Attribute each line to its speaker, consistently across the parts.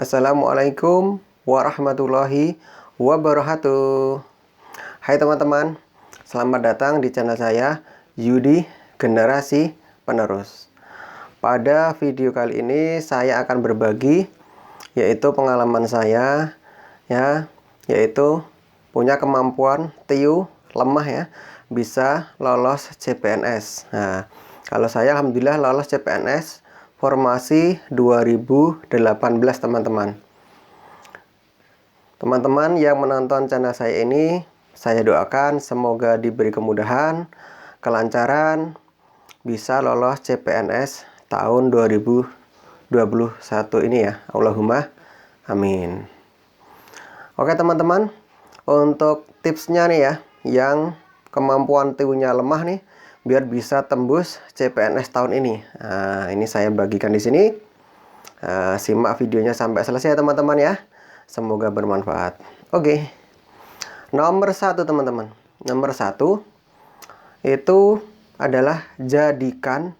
Speaker 1: Assalamualaikum warahmatullahi wabarakatuh. Hai teman-teman, selamat datang di channel saya, Yudi Generasi Penerus. Pada video kali ini saya akan berbagi yaitu pengalaman saya yaitu punya kemampuan TIU lemah ya, bisa lolos CPNS. Nah, kalau saya alhamdulillah lolos CPNS formasi 2018 teman-teman. Teman-teman yang menonton channel saya ini, saya doakan semoga diberi kemudahan, kelancaran, bisa lolos CPNS tahun 2021 ini ya. Allahumma amin. Oke teman-teman, untuk tipsnya nih ya, yang kemampuan TIU-nya lemah nih, biar bisa tembus CPNS tahun ini. Nah, ini saya bagikan di sini. Simak videonya sampai selesai ya teman-teman ya. Semoga bermanfaat. Oke. Nomor 1 teman-teman. Nomor 1 itu adalah jadikan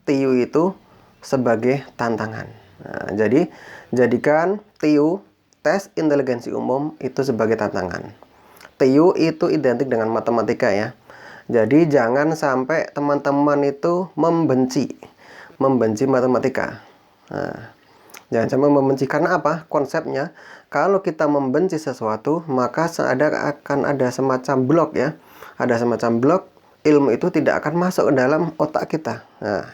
Speaker 1: TIU itu sebagai tantangan. Nah, jadi jadikan TIU tes inteligensi umum itu sebagai tantangan. TIU itu identik dengan matematika ya. Jadi jangan sampai teman-teman itu membenci matematika. Nah, jangan sampai membenci, karena apa? Konsepnya, kalau kita membenci sesuatu, maka akan ada semacam blok ya. Ada semacam blok, ilmu itu tidak akan masuk ke dalam otak kita. Nah,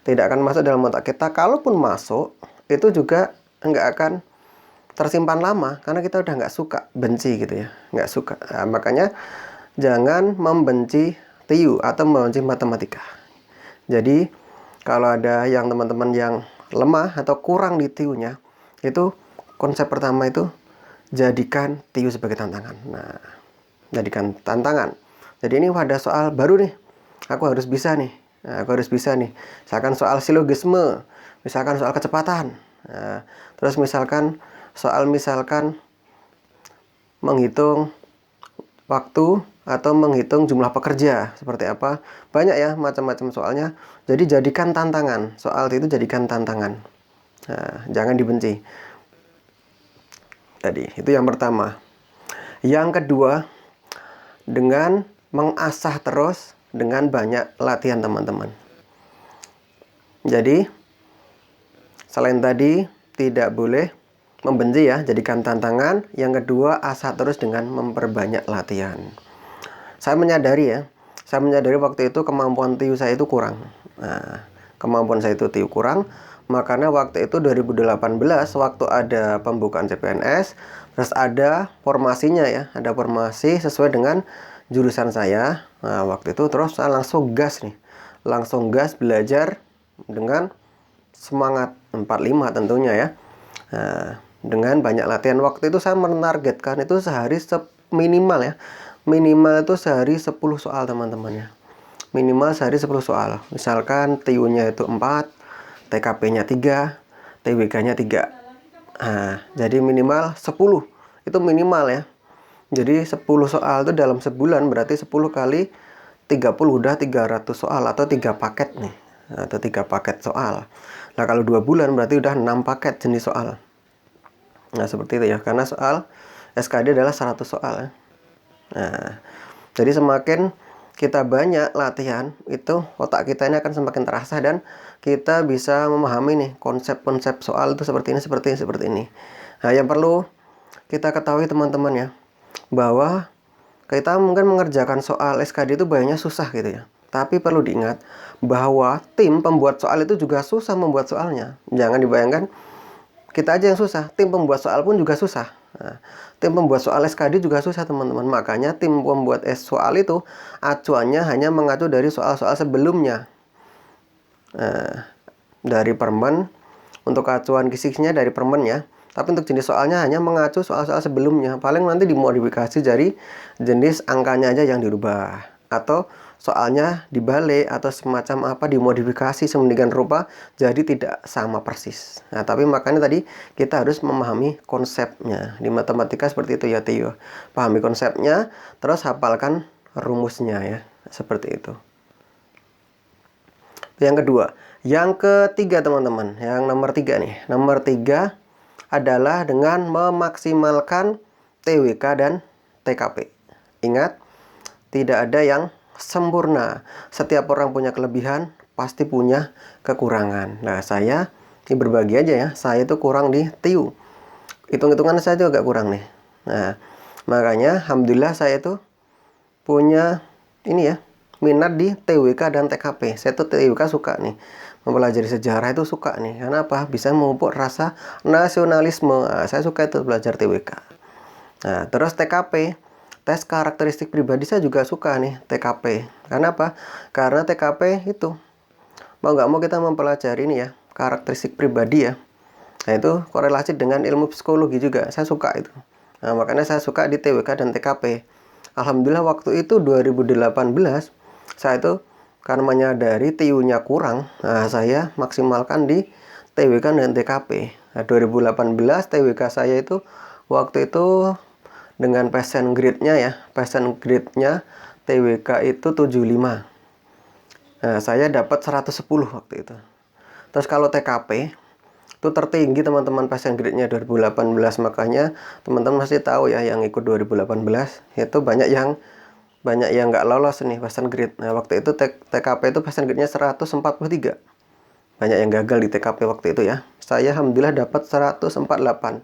Speaker 1: tidak akan masuk dalam otak kita. Kalaupun masuk, itu juga nggak akan tersimpan lama, karena kita udah nggak suka, benci gitu ya. Nggak suka. Nah, makanya jangan membenci TIU atau membenci matematika. Jadi kalau ada yang teman-teman yang lemah atau kurang di TIU-nya, itu konsep pertama itu jadikan TIU sebagai tantangan. Nah, jadikan tantangan. Jadi ini ada soal baru nih, aku harus bisa nih. Nah, aku harus bisa nih. Misalkan soal silogisme, misalkan soal kecepatan. Nah, terus misalkan menghitung waktu atau menghitung jumlah pekerja seperti apa, banyak ya macam-macam soalnya. Jadi jadikan tantangan, soal itu jadikan tantangan. Nah, jangan dibenci. Tadi itu yang pertama. Yang kedua, dengan mengasah terus dengan banyak latihan teman-teman. Jadi selain tadi tidak boleh membenci ya, jadikan tantangan. Yang kedua, asah terus dengan memperbanyak latihan. Saya menyadari waktu itu kemampuan TIU saya itu kurang. Nah, kemampuan saya itu TIU kurang, makanya waktu itu 2018 waktu ada pembukaan CPNS, terus ada formasinya ya, ada formasi sesuai dengan jurusan saya. Nah, waktu itu terus saya langsung gas belajar dengan semangat 45 tentunya ya. Nah, dengan banyak latihan. Waktu itu saya menargetkan itu sehari minimal itu sehari 10 soal teman-teman ya. Minimal sehari 10 soal. Misalkan TIU-nya itu 4, TKP-nya 3, TWK-nya 3. Nah, jadi minimal 10. Itu minimal ya. Jadi 10 soal itu dalam sebulan berarti 10 kali 30 udah 300 soal atau 3 paket nih. Atau 3 paket soal. Nah, kalau 2 bulan berarti udah 6 paket jenis soal. Nah, seperti itu ya. Karena soal SKD adalah 100 soal ya. Nah, jadi semakin kita banyak latihan, itu otak kita ini akan semakin terasa dan kita bisa memahami nih konsep-konsep soal itu seperti ini. Nah, yang perlu kita ketahui teman-teman ya, bahwa kita mungkin mengerjakan soal SKD itu banyak susah gitu ya. Tapi perlu diingat bahwa tim pembuat soal itu juga susah membuat soalnya. Jangan dibayangkan kita aja yang susah, tim pembuat soal pun juga susah. Nah, tim pembuat soal SKD juga susah teman-teman. Makanya tim pembuat soal itu acuannya hanya mengacu dari soal-soal sebelumnya. Nah, dari permen, untuk acuan fisiknya dari permen ya. Tapi untuk jenis soalnya hanya mengacu soal-soal sebelumnya. Paling nanti dimodifikasi dari jenis angkanya aja yang dirubah. Atau soalnya dibalik atau semacam apa, dimodifikasi sedemikian rupa jadi tidak sama persis. Nah, tapi makanya tadi kita harus memahami konsepnya. Di matematika seperti itu ya Tio. Pahami konsepnya, terus hafalkan rumusnya ya. Seperti itu. Yang kedua, yang ketiga teman-teman, yang nomor 3 nih. Nomor 3 adalah dengan memaksimalkan TWK dan TKP. Ingat, tidak ada yang sempurna. Setiap orang punya kelebihan, pasti punya kekurangan. Nah, saya ini berbagi aja ya. Saya itu kurang di TIU. Hitung-hitungan saya juga agak kurang nih. Nah, makanya alhamdulillah saya itu punya ini ya, minat di TWK dan TKP. Saya tuh TWK suka nih. Mempelajari sejarah itu suka nih. Karena apa? Bisa memupuk rasa nasionalisme. Nah, saya suka itu belajar TWK. Nah, terus TKP, tes karakteristik pribadi, saya juga suka nih TKP. Karena apa? Karena TKP itu mau nggak mau kita mempelajari ini ya, karakteristik pribadi ya. Nah, itu korelasi dengan ilmu psikologi juga. Saya suka itu. Nah, makanya saya suka di TWK dan TKP. Alhamdulillah waktu itu 2018, saya itu karena menyadari TIU-nya kurang, nah, saya maksimalkan di TWK dan TKP. Nah, 2018 TWK saya itu waktu itu dengan passion grade-nya ya, passion grade-nya TWK itu 75. Nah, saya dapat 110 waktu itu. Terus kalau TKP itu tertinggi teman-teman passion grade-nya 2018, makanya teman-teman pasti tahu ya yang ikut 2018 itu banyak yang nggak lolos nih passion grade. Nah, waktu itu TKP itu passion grade-nya 143. Banyak yang gagal di TKP waktu itu ya. Saya alhamdulillah dapat 148.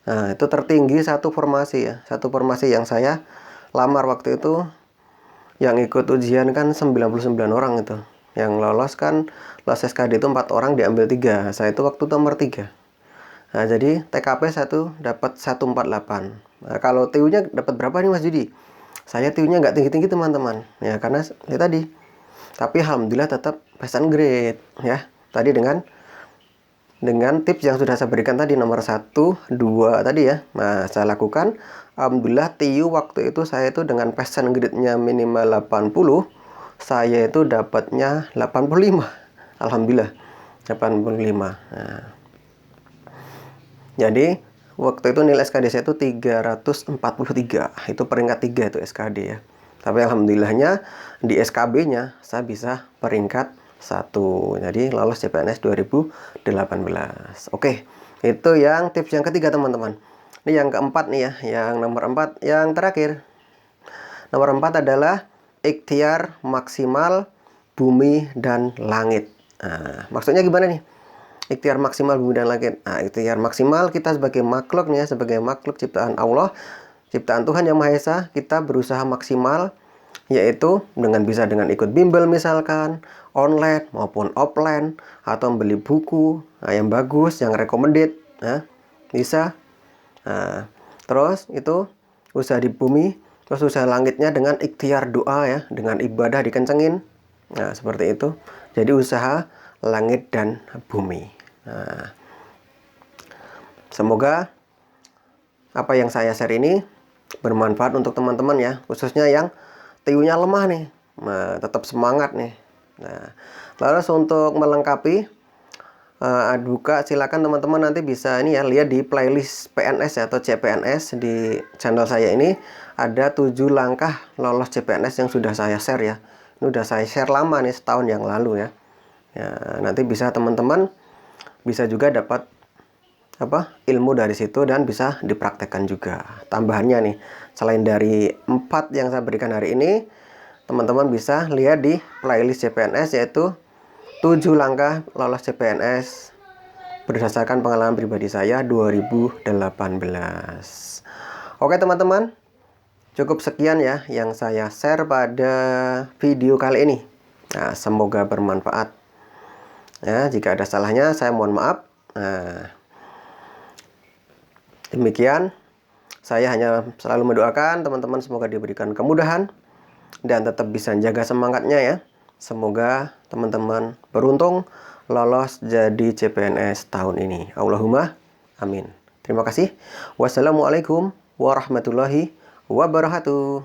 Speaker 1: Nah, itu tertinggi satu formasi ya. Satu formasi yang saya lamar waktu itu, yang ikut ujian kan 99 orang itu. Yang lolos kan, lolos SKD itu 4 orang, diambil 3. Saya itu waktu nomor 3. Nah, jadi TKP satu dapat 148. Nah, kalau TU-nya dapat berapa nih Mas Judi? Saya TU-nya nggak tinggi-tinggi teman-teman. Ya, karena ya tadi. Tapi alhamdulillah tetap passion grade ya. Tadi dengan tips yang sudah saya berikan tadi, nomor 1, 2 tadi ya. Nah, saya lakukan. Alhamdulillah TIU waktu itu saya itu dengan passion grade-nya minimal 80, saya itu dapatnya 85. Alhamdulillah 85. Nah, jadi waktu itu nilai SKD saya itu 343. Itu peringkat 3 itu SKD ya. Tapi alhamdulillahnya di SKB-nya saya bisa peringkat 1. Jadi lolos CPNS 2018. Oke, itu yang tips yang ketiga teman-teman. Ini yang keempat nih ya, yang nomor 4, yang terakhir. Nomor 4 adalah ikhtiar maksimal bumi dan langit. Nah, maksudnya gimana nih? Ikhtiar maksimal bumi dan langit. Nah, ikhtiar maksimal kita sebagai makhluk nih ya, sebagai makhluk ciptaan Allah, ciptaan Tuhan Yang Maha Esa, kita berusaha maksimal, yaitu bisa dengan ikut bimbel misalkan, online maupun offline, atau beli buku yang bagus, yang recommended, nah, bisa. Nah, terus itu usaha di bumi, terus usaha langitnya dengan ikhtiar doa ya, dengan ibadah dikencengin. Nah, seperti itu. Jadi usaha langit dan bumi. Nah, semoga apa yang saya share ini bermanfaat untuk teman-teman ya, khususnya yang TIU-nya lemah nih. Nah, tetap semangat nih. Nah, lalu untuk melengkapi buka, silakan teman-teman nanti bisa ini ya, lihat di playlist PNS ya, atau CPNS di channel saya ini ada 7 langkah lolos CPNS yang sudah saya share ya. Ini udah saya share lama nih, setahun yang lalu ya. Ya, nanti bisa teman-teman bisa juga dapat ilmu dari situ dan bisa dipraktekkan juga. Tambahannya nih, selain dari 4 yang saya berikan hari ini, teman-teman bisa lihat di playlist CPNS, yaitu 7 langkah lolos CPNS berdasarkan pengalaman pribadi saya 2018. Oke teman-teman, cukup sekian ya yang saya share pada video kali ini. Nah, semoga bermanfaat ya. Jika ada salahnya saya mohon maaf. Nah, demikian, saya hanya selalu mendoakan teman-teman semoga diberikan kemudahan dan tetap bisa jaga semangatnya ya. Semoga teman-teman beruntung lolos jadi CPNS tahun ini. Allahumma amin. Terima kasih. Wassalamualaikum warahmatullahi wabarakatuh.